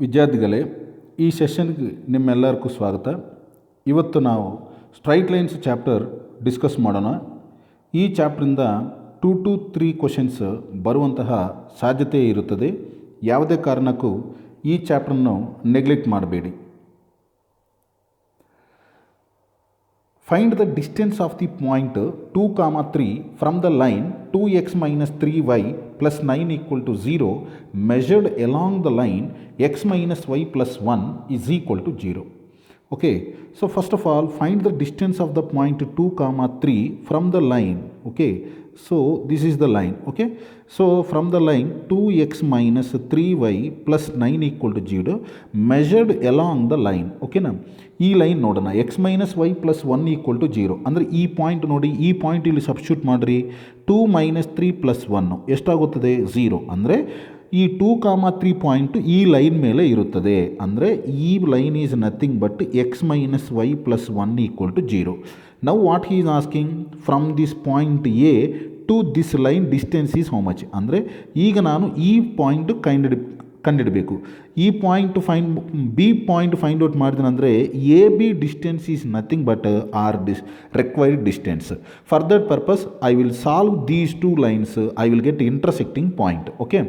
ವಿದ್ಯಾರ್ಥಿಗಳೇ, ಈ ಸೆಷನ್ಗೆ ನಿಮ್ಮೆಲ್ಲರಿಗೂ ಸ್ವಾಗತ. ಇವತ್ತು ನಾವು ಸ್ಟ್ರೈಟ್ ಲೈನ್ಸ್ ಚಾಪ್ಟರ್ ಡಿಸ್ಕಸ್ ಮಾಡೋಣ. ಈ ಚಾಪ್ಟ್ರಿಂದ 2 to 3 ಕ್ವಶನ್ಸ್ ಬರುವಂತಹ ಸಾಧ್ಯತೆ ಇರುತ್ತದೆ. ಯಾವುದೇ ಕಾರಣಕ್ಕೂ ಈ ಚಾಪ್ಟರ್ನು ನೆಗ್ಲೆಕ್ಟ್ ಮಾಡಬೇಡಿ. Find the distance of the point 2, 3 from the line 2x minus 3y plus 9 equal to 0 measured along the line x minus y plus 1 is equal to 0. Okay, so first of all find the distance of the point 2, 3 from the line. Okay, so this is the line. Okay, so from the line 2x minus 3y plus 9 equal to 0 measured along the line. Okay na, ಈ line ನೋಡೋಣ. X minus Y plus 1 equal to 0 ಅಂದರೆ ಈ point ನೋಡಿ, ಈ point ಇಲ್ಲಿ substitute ಮಾಡಿರಿ. 2 minus 3 plus 1 ಎಷ್ಟಾಗುತ್ತದೆ? 0. ಅಂದರೆ ಈ 2, 3 ಪಾಯಿಂಟು ಈ ಲೈನ್ ಮೇಲೆ ಇರುತ್ತದೆ. ಅಂದರೆ ಈ line is nothing but X minus Y plus 1 equal to 0. Now what he is asking, from this point A to this line distance is how much. ಅಂದರೆ ಈಗ ನಾನು ಈ ಪಾಯಿಂಟ್ ಕಂಡಿಡಬೇಕು. ಈ point B point find out ಮಾಡಿದೆನಂದರೆ A B distance is nothing but our required distance. For that purpose I will solve these 2 lines. I will get intersecting point. Okay,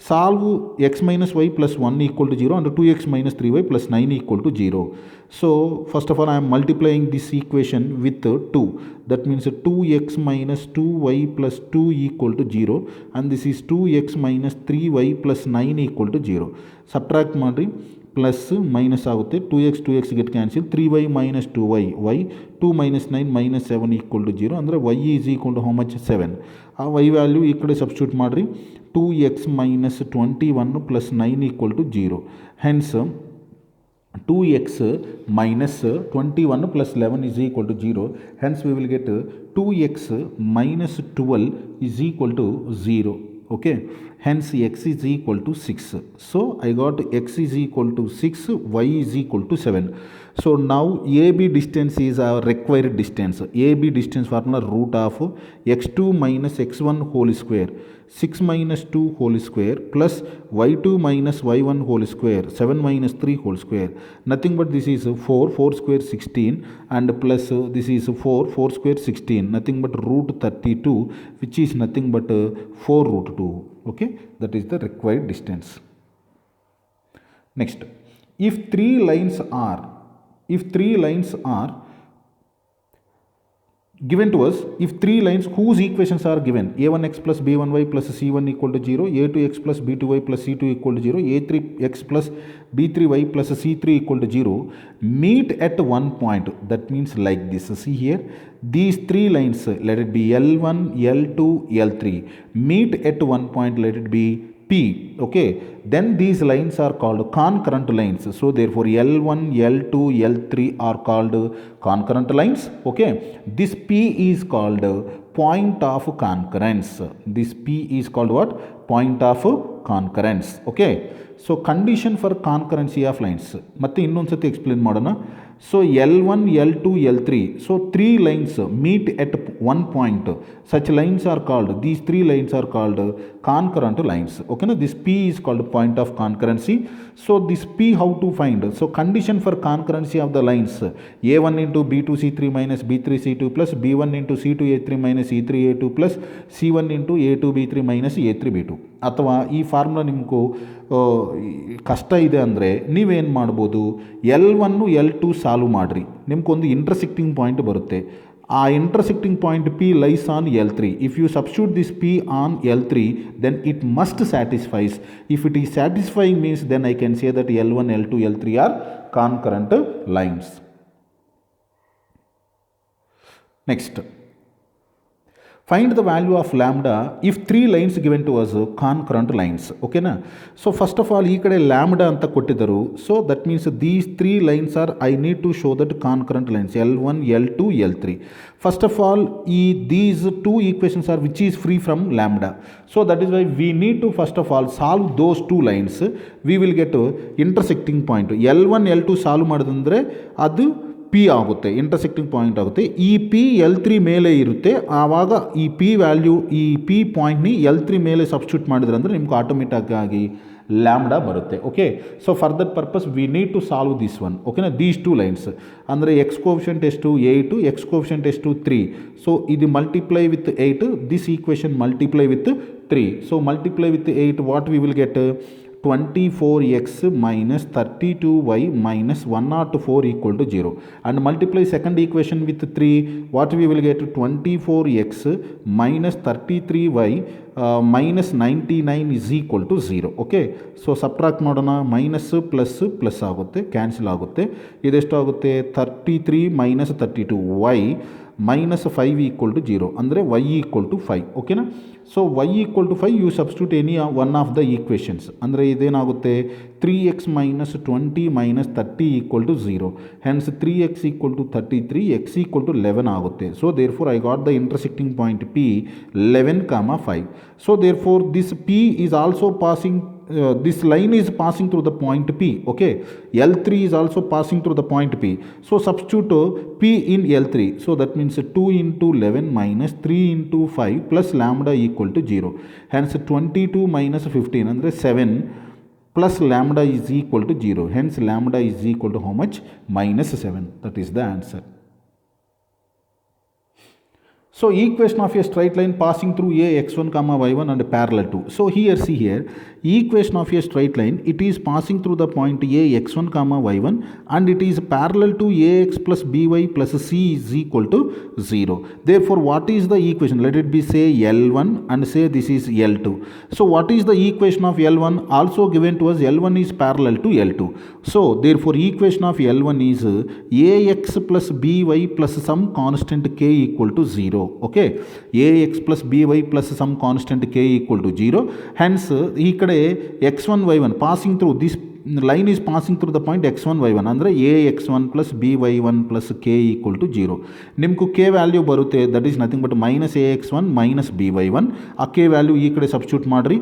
solve X minus Y plus 1 equal to 0 and 2x minus 3y plus 9 equal to 0. So first of all I am multiplying this equation with 2. That means 2x minus 2y plus 2 equal to 0 and this is 2x minus 3y plus 9 equal to 0. Subtract ಮಾಡಿ plus minus ಆಗುತ್ತೆ. 2x get cancel. 3y minus 2y y 2 minus 9 minus 7 equal to 0 ಅಂದರೆ y is equal to how much? 7. ಆ y value ಈ ಕಡೆ substitute ಮಾಡಿರಿ. 2x minus 21 plus 9 equal to 0. Hence 2x minus 21 plus 11 is equal to 0. Hence we will get 2x minus 12 is equal to 0. Okay, hence x is equal to 6. So I got x is equal to 6, y is equal to 7. So now AB distance is our required distance. AB distance formula root of x2 minus x1 whole square, 6 minus 2 whole square plus y2 minus y1 whole square, 7 minus 3 whole square. Nothing but this is 4 square 16 and plus this is 4 square 16. Nothing but root 32 which is nothing but 4 root 2. Okay, that is the required distance. Next, if three lines are given to us, if 3 lines whose equations are given, a1x plus b1y plus c1 equal to 0, a2x plus b2y plus c2 equal to 0, a3x plus b3y plus c3 equal to 0, meet at one point. That means like this. See here, these 3 lines, let it be L1, L2, L3, meet at one point, let it be P. Okay, then these lines are called concurrent lines. So therefore L1, L2, L3 are called concurrent lines. Okay, this P is called point of concurrence. This P is called what? Point of concurrence. Okay, so condition for concurrency of lines ಮತ್ತೆ ಇನ್ನೊಂದು ಸತಿ explain ಮಾಡೋಣ. So L1, L2, L3, so 3 lines meet at one point. Such lines are called, these 3 lines are called concurrent lines. Okay, now this P is called point of concurrency. So this P how to find? So condition for concurrency of the lines A1 into B2 C3 minus B3 C2 plus B1 into C2 A3 minus E3 A2 plus C1 into A2 B3 minus A3 B2. ಅಥವಾ ಈ formula ನಿಮಗೂ ಕಷ್ಟ ಇದೆ ಅಂದರೆ ನೀವೇನು ಮಾಡ್ಬೋದು, L1 L2 solve ಮಾಡಿರಿ, ನಿಮ್ಗೊಂದು ಇಂಟರ್ಸೆಕ್ಟಿಂಗ್ ಪಾಯಿಂಟ್ ಬರುತ್ತೆ. ಆ intersecting point P lies on L3. If you substitute this P on L3 then it must satisfies. If it is satisfying means then I can say that L1, L2, L3 are concurrent lines. Next, find the value of lambda if 3 lines given to us concurrent lines. Okay na, so first of all ಈ ಕಡೆ lambda ಅಂತ ಕೊಟ್ಟಿದ್ದರು. So that means these 3 lines are, I need to show that concurrent lines L1, L2, L3. First of all these 2 equations are which is free from lambda. So that is why we need to first of all solve those 2 lines. We will get intersecting point L1, L2 solve ಮಾಡಿದಂದರೆ ಅದು P ಆಗುತ್ತೆ, intersecting point ಆಗುತ್ತೆ. ಈ P L3 ಮೇಲೆ ಇರುತ್ತೆ. ಆವಾಗ ಈ P value, ಈ P ಪಾಯಿಂಟ್ನಿ L3 ಮೇಲೆ ಸಬ್ಸ್ಟಿಟ್ಯೂಟ್ ಮಾಡಿದ್ರೆ ಅಂದರೆ ನಿಮ್ಗೆ ಆಟೋಮೆಟಿಕ್ ಆಗಿ ಲ್ಯಾಂಬ್ಡಾ ಬರುತ್ತೆ. Okay, so for that purpose we need to solve this one. ಓಕೆನಾ, ದೀಸ್ ಟು ಲೈನ್ಸ್ ಅಂದರೆ ಎಕ್ಸ್ ಕೋಫಿಷಿಯಂಟ್ ಎಷ್ಟು 8, ಎಕ್ಸ್ ಕೋಫಿಷಿಯಂಟ್ ಎಷ್ಟು 3. ಸೊ ಇದು multiply with 8, this equation multiply with 3. So multiply with 8, what we will get 24x minus 32y minus 104 equal to 0, and multiply second equation with 3, what we will get 24x minus 33y minus 99 is equal to 0. Okay, so subtract ಮಾಡೋಣ. Minus plus plus ಆಗುತ್ತೆ, cancel ಆಗುತ್ತೆ. ಇದೆಷ್ಟು ಆಗುತ್ತೆ 33 minus 32 y minus 5 equal to 0, ಅಂದರೆ y equal to 5. ಓಕೆನಾ, so y equal to 5 you substitute any one of the equations. ಅಂದರೆ ಇದೇನಾಗುತ್ತೆ 3x minus 20 minus 30 equal to 0, hence 3x equal to 33, x equal to 11 ಆಗುತ್ತೆ. So therefore I got the intersecting point P 11, 5. So therefore this P is also passing this line is passing through the point P. Okay, L3 is also passing through the point P. So substitute P in L3. So that means 2 into 11 minus 3 into 5 plus lambda equal to 0. Hence 22 minus 15 ಅಂದರೆ 7 plus lambda is equal to 0. Hence lambda is equal to how much? Minus 7. That is the answer. So equation of a straight line passing through a x1 comma y1 and parallel to. So here see here, equation of a straight line, it is passing through the point a x1 comma y1 and it is parallel to ax plus by plus c is equal to 0. Therefore what is the equation? Let it be say L1 and say this is L2. So what is the equation of L1? Also given to us, L1 is parallel to L2. So therefore equation of L1 is ax plus by plus some constant k equal to 0. Okay, ax plus by plus some constant k equal to 0. Hence ಈ ಕಡೆ x1 y1 passing through this line is passing through the point x1 y1 ಅಂದರೆ ax1 plus by1 plus k equal to 0. ನಿಮಗೂ k value ಬರುತ್ತೆ, that is nothing but minus ax1 minus by1. ಆ k value ಈ ಕಡೆ substitute ಮಾಡಿರಿ.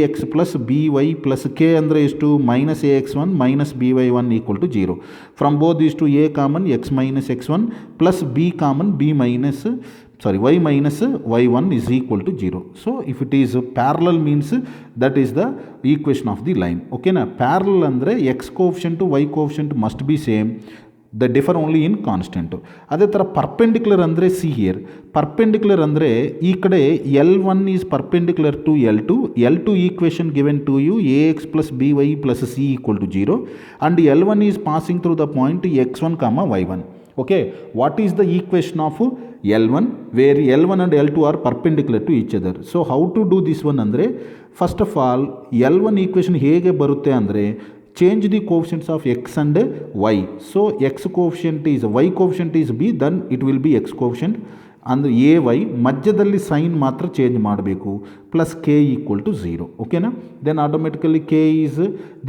ax plus by plus k ಅಂದರೆ ಎಷ್ಟು minus ax1 minus by1 equal to 0. From both these two a common x minus x1 plus b common b minus y minus y1 is equal to 0. So if it is parallel means that is the equation of the line. Okay na, parallel andre x coefficient to y coefficient must be same, they differ only in constant. ಅದೇ ಥರ perpendicular ಅಂದರೆ see here, perpendicular ಅಂದರೆ ಈ ಕಡೆ L1 is perpendicular to L2, L2 equation given to you ax plus by plus c equal to 0 and L1 is passing through the point x1 comma y1. Okay, what is the equation of L1 where L1 and L2 are perpendicular to each other? So how to do this one ಅಂದರೆ first of all L1 equation ಹೇಗೆ ಬರುತ್ತೆ ಅಂದರೆ change the coefficients of x and y. So x coefficient is y coefficient is b, then it will be x coefficient ಅಂದರೆ a y ಮಧ್ಯದಲ್ಲಿ sign ಮಾತ್ರ change ಮಾಡಬೇಕು plus k equal to 0. ಓಕೆನಾ, then automatically k is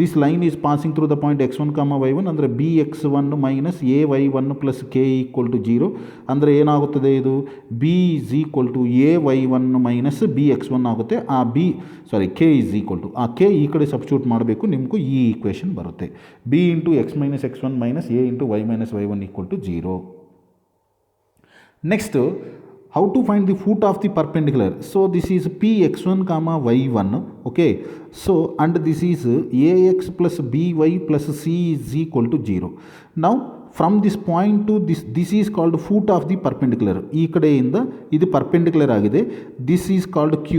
this line is passing through the point x1 comma y1 ಅಂದರೆ b x1 minus a y1 plus k equal to 0 ಅಂದರೆ ಏನಾಗುತ್ತದೆ, ಇದು b is equal to a y1 minus b x1 ಆಗುತ್ತೆ. ಆ k is equal to ಆ k ಈ ಕಡೆ substitute ಮಾಡಬೇಕು, ನಿಮಗೂ ಈ ಈಕ್ವೇಷನ್ ಬರುತ್ತೆ B into x minus x1 minus a into y minus y1 equal to 0. Next, how to find the foot of the perpendicular? So this is p x1 comma y1. Okay, so and this is ax plus by plus c is equal to 0. Now from this point to this is called foot of the perpendicular. ಈ ಕಡೆಯಿಂದ ಇದು perpendicular ಆಗಿದೆ, this is called q,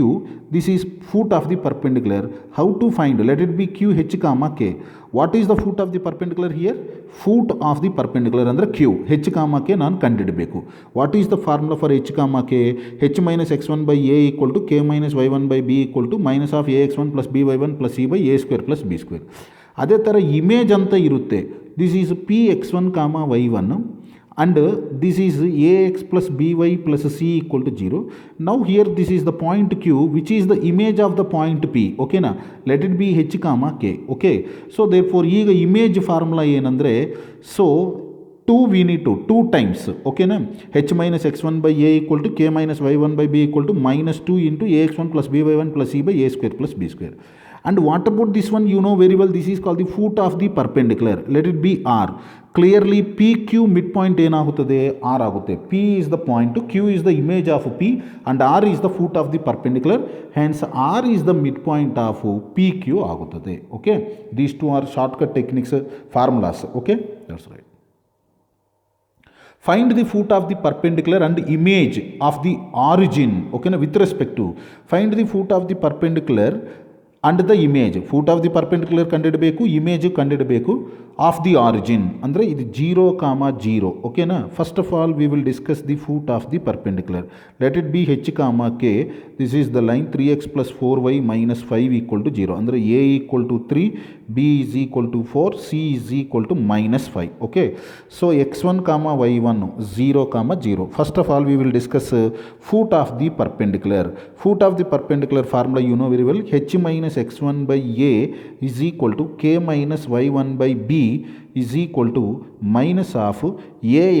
this is foot of the perpendicular. How to find? Let it be q h comma k. What is the foot of the perpendicular here? Foot of the perpendicular ಅಂದರೆ q, h comma k ನಾನು ಕಂಡುಹಿಡಬೇಕು. What is the formula for h comma k? h minus x1 by a equal to k minus y1 by b equal to minus of ax1 plus by1 plus c by a square plus b square. ಅದೇ ಥರ image ಅಂತ ಇರುತ್ತೆ. This is P x1 comma y1 and this is ax plus by plus c equal to 0. Now here this is the point q which is the image of the point p. Okay na, let it be h comma k. Okay, so therefore ಈಗ image formula ಏನಂದರೆ, so 2 we need to 2 times. Okay na, h minus x1 by a equal to k minus y1 by b equal to minus 2 into ax1 plus by1 plus c by a square plus b square. And what about this one? You know very well, this is called the foot of the perpendicular. Let it be R. Clearly PQ midpoint ಏನಾಗುತ್ತದೆ R ಆಗುತ್ತೆ. P is the point, Q is the image of P, and R is the foot of the perpendicular. Hence R is the midpoint of PQ ಆಗುತ್ತದೆ. Okay, these two are shortcut techniques, formulas. Okay, that's right. Find the foot of the perpendicular and image of the origin. Okay, with respect to, find the foot of the perpendicular and the image. Foot of the perpendicular ಕಂಡಿಡಬೇಕು, image ಕಂಡಿಡಬೇಕು of the origin. ಅಂದರೆ ಇದು 0, 0. ಓಕೆನಾ? First of all we will discuss the foot of the perpendicular. Let it be h, k. This is the line 3x plus 4y minus 5 equal to 0. ಅಂದರೆ a equal to 3, b is equal to 4, c is equal to minus 5. Okay. So x1, y1, 0, 0. First of all we will discuss foot of the perpendicular. Foot of the perpendicular formula you know very well. H minus x1 by a is equal to k minus y1 by b is equal to minus of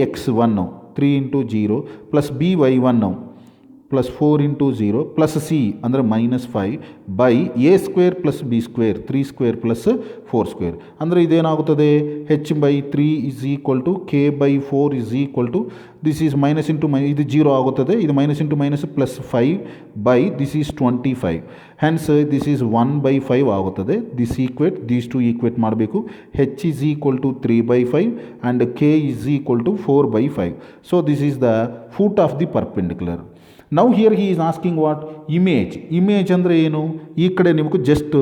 ax1 3 into 0 plus by1 plus 4 into 0 plus c ಅಂದರೆ minus 5 by a square plus b square 3 square plus 4 square. ಅಂದರೆ ಇದೇನಾಗುತ್ತದೆ? h by 3 is equal to k by 4 is equal to, this is minus into minus, ಇದು 0 ಆಗುತ್ತದೆ, ಇದು minus into minus plus 5 by this is 25. Hence this is 1 by 5 ಆಗುತ್ತದೆ. This equate, these two equate ಮಾಡಬೇಕು. h is equal to 3 by 5 and k is equal to 4 by 5. So this is the foot of the perpendicular. Now here he is asking what? Image. Image ಅಂದರೆ ಏನು? ಈ ಕಡೆ ನಿಮಗೆ just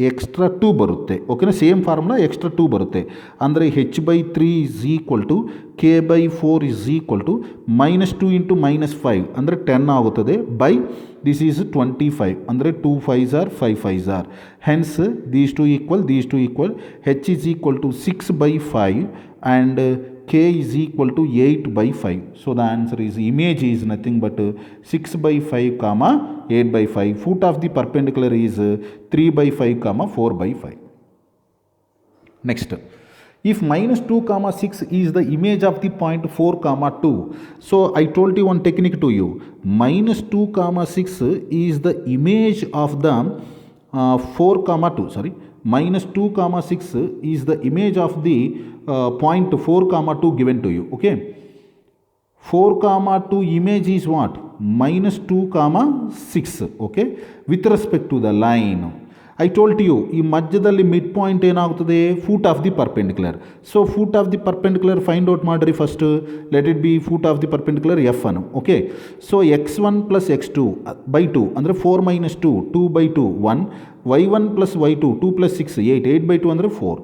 extra 2 ಬರುತ್ತೆ. ಓಕೆನಾ? Same formula extra 2 ಬರುತ್ತೆ. ಅಂದರೆ h by 3 is equal to k by 4 is equal to minus 2 into minus 5 ಅಂದರೆ 10 ಆಗುತ್ತದೆ by this is 25 ಅಂದರೆ 2 5s are 5 5s are. Hence these two equal, h is equal to 6 by 5 and k is equal to 8 by 5. So the answer is image is nothing but 6 by 5 comma 8 by 5. Foot of the perpendicular is 3 by 5 comma 4 by 5. Next, if minus 2 comma 6 is the image of the point 4 comma 2, so I told you one technique to you. Minus 2 comma 6 is the image of the 4 comma 2, sorry, minus 2 comma 6 is the image of the point 4 comma 2 given to you. Okay, 4 comma 2 image is what? Minus 2 comma 6. Okay, with respect to the line I told you ಈ ಮಧ್ಯದಲ್ಲಿ mid point ಏನಾಗುತ್ತದೆ? Foot of the perpendicular. So foot of the perpendicular find out ಮಾಡಿರಿ first. Let it be foot of the perpendicular F ಅನ್ನು. Okay, so x1 plus x2 by 2 ಅಂದರೆ 4 minus 2 2 by 2 1, y1 plus y2 2 plus 6 8 8 by 2 ಅಂದರೆ 4.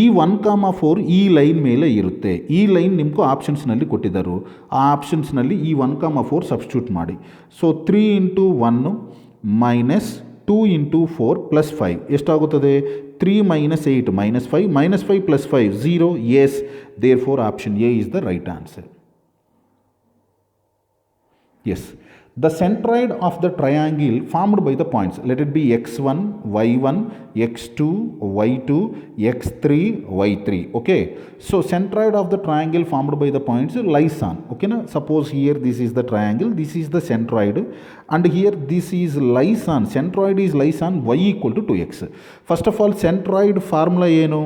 ಈ 1,4 ಈ line ಮೇಲೆ ಇರುತ್ತೆ. ಈ line ನಿಮಗೂ ಆಪ್ಷನ್ಸ್ನಲ್ಲಿ ಕೊಟ್ಟಿದ್ದರು. ಆ ಆಪ್ಷನ್ಸ್ನಲ್ಲಿ ಈ 1,4 ಸಬ್ಸ್ಟಿಟ್ಯೂಟ್ ಮಾಡಿ. So 3 into 1 minus 2 into 4 plus 5 ಎಷ್ಟಾಗುತ್ತದೆ? 3 minus 8 minus 5 plus 5 0. Yes, therefore option A is the right answer. Yes, the centroid of the triangle formed by the points, let it be x1 y1 x2 y2 x3 y3. Okay, so centroid of the triangle formed by the points lies on, okay na? Suppose here this is the triangle, this is the centroid, and here this is lies on, centroid is lies on y equal to 2x. First of all, centroid formula ಏನು?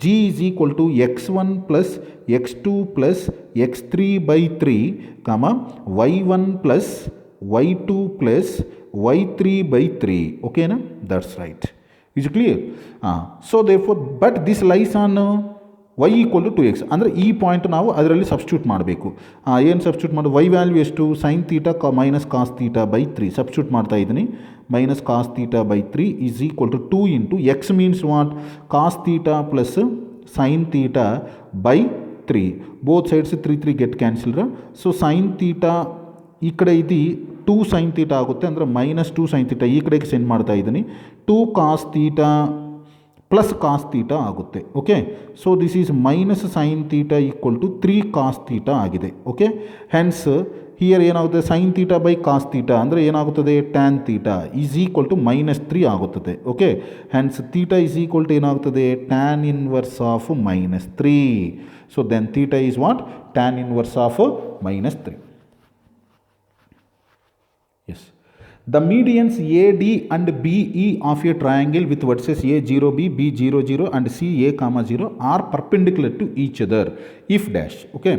G is equal to x1 plus x2 plus x3 by 3 comma y1 plus y2 plus y3 by 3. Okay na? That's right. Is it clear? So therefore, but this lies on y equal to 2x. ಅಂದರೆ ಈ point ನಾವು ಅದರಲ್ಲಿ substitute ಮಾಡಬೇಕು. ಏನು substitute ಮಾಡಿ? y value ಎಷ್ಟು? Sine theta minus cos theta by 3 substitute ಮಾಡ್ತಾ ಇದ್ದೀನಿ. Minus cos theta by 3 is equal to 2 into x means what? Cos theta plus sine theta by 3. Both sides 3 3 get cancelled. So sine theta ಈ ಕಡೆ ಇದು 2 sign theta ಆಗುತ್ತೆ, ಅಂದರೆ minus 2 sign theta ಈ ಕಡೆಗೆ send ಮಾಡ್ತಾ ಇದ್ದೀನಿ. 2 cos theta plus cos theta ಆಗುತ್ತೆ. Okay, so this is minus sine theta equal to 3 cos theta ಆಗಿದೆ. ಓಕೆ, ಹೆನ್ಸ್ ಹಿಯರ್ ಏನಾಗುತ್ತೆ? Sine theta by cos theta ಅಂದರೆ ಏನಾಗುತ್ತದೆ? Tan theta is equal to minus 3 ಆಗುತ್ತದೆ. Okay, hence theta is equal to ಏನಾಗುತ್ತದೆ? Tan inverse of minus 3. So then theta is what? Tan inverse of minus 3. Yes. The medians AD and BE of a triangle with vertices A 0 B, B 0 0 and C A comma 0 are perpendicular to each other if dash. Okay,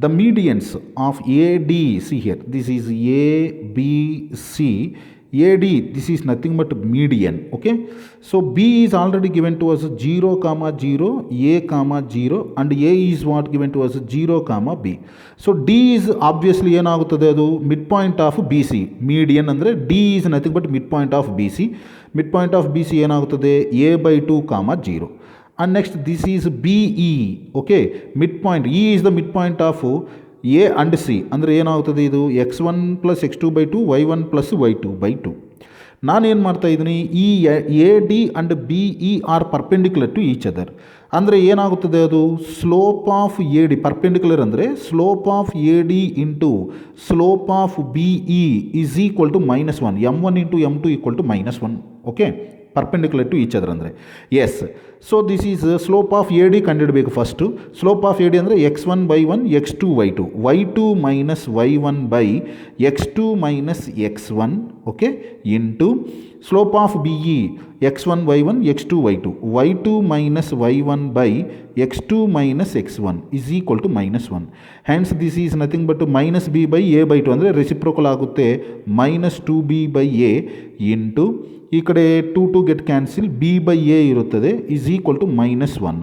the medians of AD, see here, this is A B C. AD, this is nothing but median. Okay, so B is already given to us 0 comma 0, A comma 0, and A is what given to us 0 comma B. So D is obviously ಏನಾಗುತ್ತದೆ ಅದು midpoint of BC. median ಅಂದರೆ D is nothing but midpoint of BC. midpoint of BC ಏನಾಗುತ್ತದೆ A by 2 comma 0. And next this is BE. okay, midpoint E is the midpoint of A and C ಅಂದರೆ ಏನಾಗುತ್ತದೆ ಇದು x1 plus x2 by 2 y1 plus y2 by 2. ನಾನೇನು ಮಾಡ್ತಾ ಇದ್ದೀನಿ, ಈ A D and B E are perpendicular to each other. ಅಂದರೆ ಏನಾಗುತ್ತದೆ ಅದು slope of A D perpendicular ಅಂದರೆ slope of A D into slope of B E is equal to -1. m1 into m2 equal to -1. Okay, perpendicular to each other ಅಂದರೆ yes. So this is slope of A D ಕಂಡುಹಿಡಬೇಕು first. Slope of A D ಅಂದರೆ x1 by 1 x2 y2 y2 minus y1 by x2 minus x1 okay into slope of B E x1 y1 x2 y2 y2 minus y1 by x2 minus x1 is equal to -1. hence this is nothing but minus b by a by 2 ಅಂದರೆ reciprocal ಆಗುತ್ತೆ -2b by a into ಈ ಕಡೆ 2 2 get cancel b by a ಇರುತ್ತದೆ is equal to -1.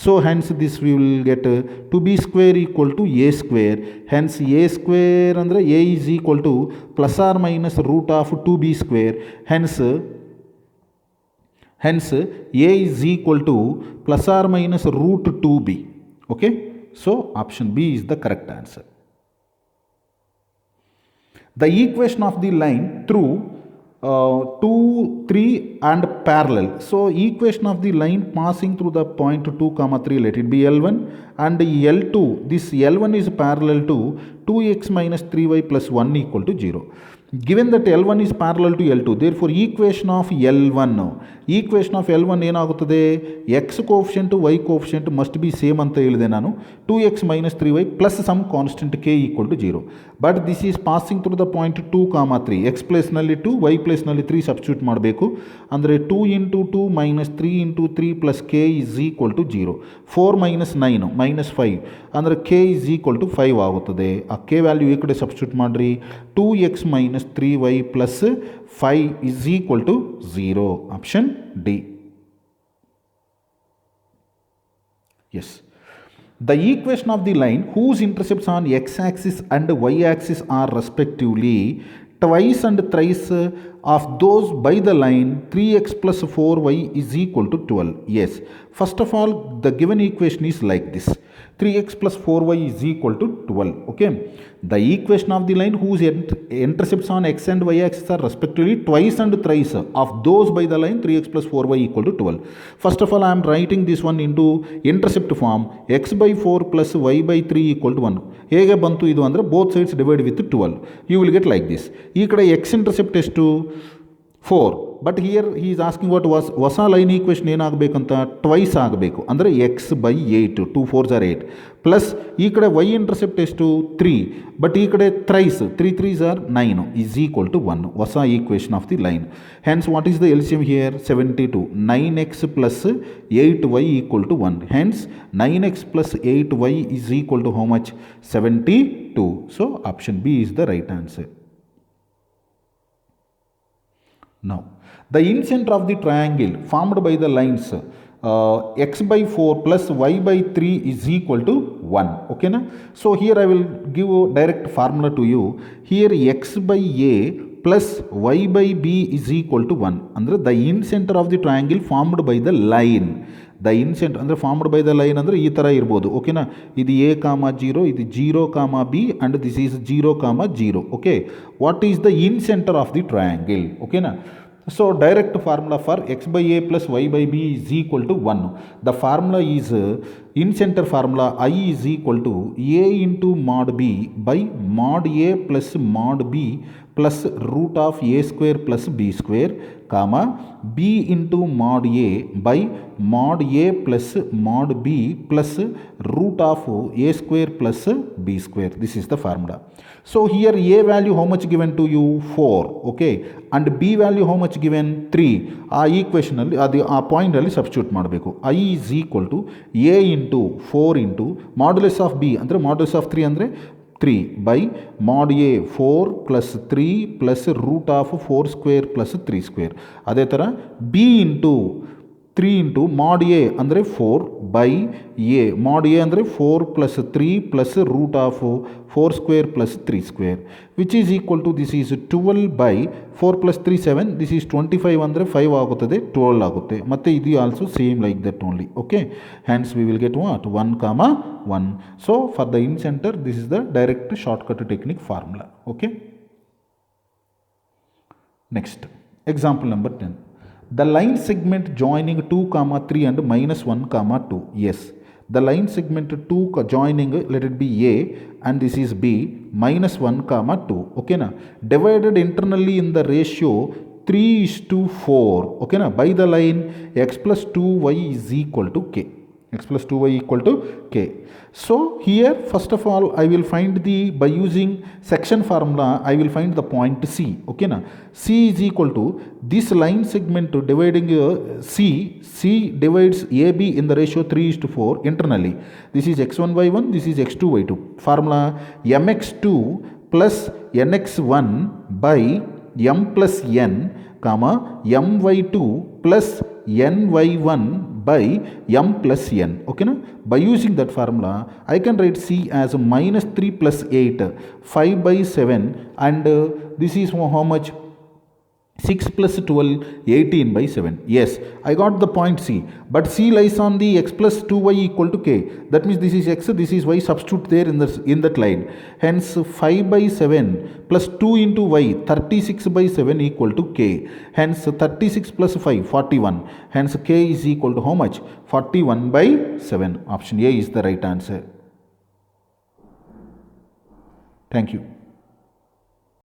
So hence this we will get 2b square equal to a square. Hence a square ಅಂದರೆ a is equal to plus or minus root of 2b square. Hence a is equal to plus or minus root 2b. okay, so option B is the correct answer. The equation of the line through 2, 3 and parallel. So equation of the line passing through the point 2 comma 3, let it be L1 and L2. This L1 is parallel to 2x minus 3y plus 1 equal to 0. Given that L1 is parallel to L2, therefore equation of L1 ಏನಾಗುತ್ತದೆ, x coefficient y coefficient must be same ಅಂತ ಹೇಳಿದೆ ನಾನು. 2x minus 3y plus some constant k equal to 0. But this is passing through the point 2 comma 3. x ಪ್ಲೇಸ್ನಲ್ಲಿ 2 y ಪ್ಲೇಸ್ನಲ್ಲಿ 3 substitute ಮಾಡಬೇಕು. ಅಂದರೆ 2 into 2 minus 3 into 3 plus k is equal to 0. 4 minus 9 minus 5 ಅಂದರೆ k is equal to 5 ಆಗುತ್ತದೆ. ಆ k value ಈ ಕಡೆ substitute ಮಾಡಿರಿ. 2x minus 3y plus 5 is equal to 0. Option D. Yes. The equation of the line whose intercepts on x-axis and y-axis are respectively twice and thrice of those by the line 3x plus 4y is equal to 12. Yes. First of all, the given equation is like this. 3x plus 4y is equal to 12. Okay. The equation of the line whose intercepts on x and y axis are respectively twice and thrice of those by the line 3x plus 4y equal to 12. First of all, I am writing this one into intercept form. X by 4 plus y by 3 equal to 1. ಹೇಗೆ ಬಂತು ಇದು ಅಂದರೆ both sides divide with 12. You will get like this. ಈ ಕಡೆ x intercept ಎಷ್ಟು 4. But here he is asking what ಹೊಸ line equation ಏನಾಗಬೇಕಂತ twice ಆಗಬೇಕು ಅಂದರೆ X by 8 2 4s are 8 plus ಈ ಕಡೆ ವೈ ಇಂಟರ್ಸೆಪ್ಟ್ ಎಷ್ಟು 3 ಬಟ್ ಈ ಕಡೆ thrice 3 3s are 9 is equal to 1 ಹೊಸ equation of the line. Hence what is the LCM here 72 9x plus 8y equal to 1. Hence 9x plus 8y is equal to how much 72. So option B is the right answer. Now, the incenter of the triangle formed by the lines x by 4 plus y by 3 is equal to 1. Okay na? So here I will give a direct formula to you. Here x by a plus y by b is equal to 1. Andre the incenter of the triangle formed by the line. The incenter ಅಂದರೆ formed by the line ಅಂದರೆ ಈ ಥರ ಇರ್ಬೋದು. ಓಕೆನಾ, ಇದು a ಕಾಮ 0, ಇದು 0 ಕಾಮ b and this is 0 comma 0. Okay, what is the incentre of the triangle? ಓಕೆನಾ, so direct formula for x by a plus y by b is equal to 1. The formula is incenter formula I is equal to a into mod b by mod a plus mod b plus root of a square plus b square, comma b into mod a by mod a plus mod b plus root of a square plus b square. This is the formula. So here a value how much given to you? 4, okay, and b value how much given? 3. ಆ equation ಅಲ್ಲಿ ಅದು ಆ point ಅಲ್ಲಿ substitute ಮಾಡಬೇಕು. i is equal to a into 4 into modulus of b ಅಂದರೆ modulus of 3 ಅಂದರೆ 3 by mod a 4 plus 3 plus root of 4 square plus 3 square. ಅದೇ ಥರ b into 3 into mod a ಅಂದರೆ 4 by a mod a ಅಂದರೆ 4 plus 3 plus root of 4 square plus 3 square, which is equal to this is 12 by 4 plus 3 7, this is 25 ಅಂದರೆ 5 ಆಗುತ್ತದೆ 12 ಆಗುತ್ತೆ. ಮತ್ತು ಇದು also same like that only, okay. Hans V will get what 1, 1. So for the in centre this is the direct shortcut technique formula, okay. Next example number 10. The line segment joining 2, 3 and minus 1, 2. Yes, the line segment 2 joining, let it be A and this is B, minus 1, 2. Okay na? Divided internally in the ratio 3:4. Okay na? By the line x plus 2y is equal to k. X plus 2y equal to k. So here first of all I will find by using section formula I will find the point C. Okay na? C is equal to this line segment dividing C divides AB in the ratio 3:4 internally. This is x1y1, this is x2y2. Formula mx2 plus nx1 by m plus n, comma my2 plus ny1 by m plus n. Okay na? By using that formula I can write C as minus 3 plus 8, 5 by 7, and this is how much? 6 plus 12, 18 by 7. Yes, I got the point C, but C lies on the x plus 2y equal to k. That means this is x, this is y, substitute there in that line. Hence 5 by 7 plus 2 into y, 36 by 7 equal to k. Hence 36 plus 5, 41. Hence k is equal to how much? 41 by 7. Option A is the right answer. Thank you.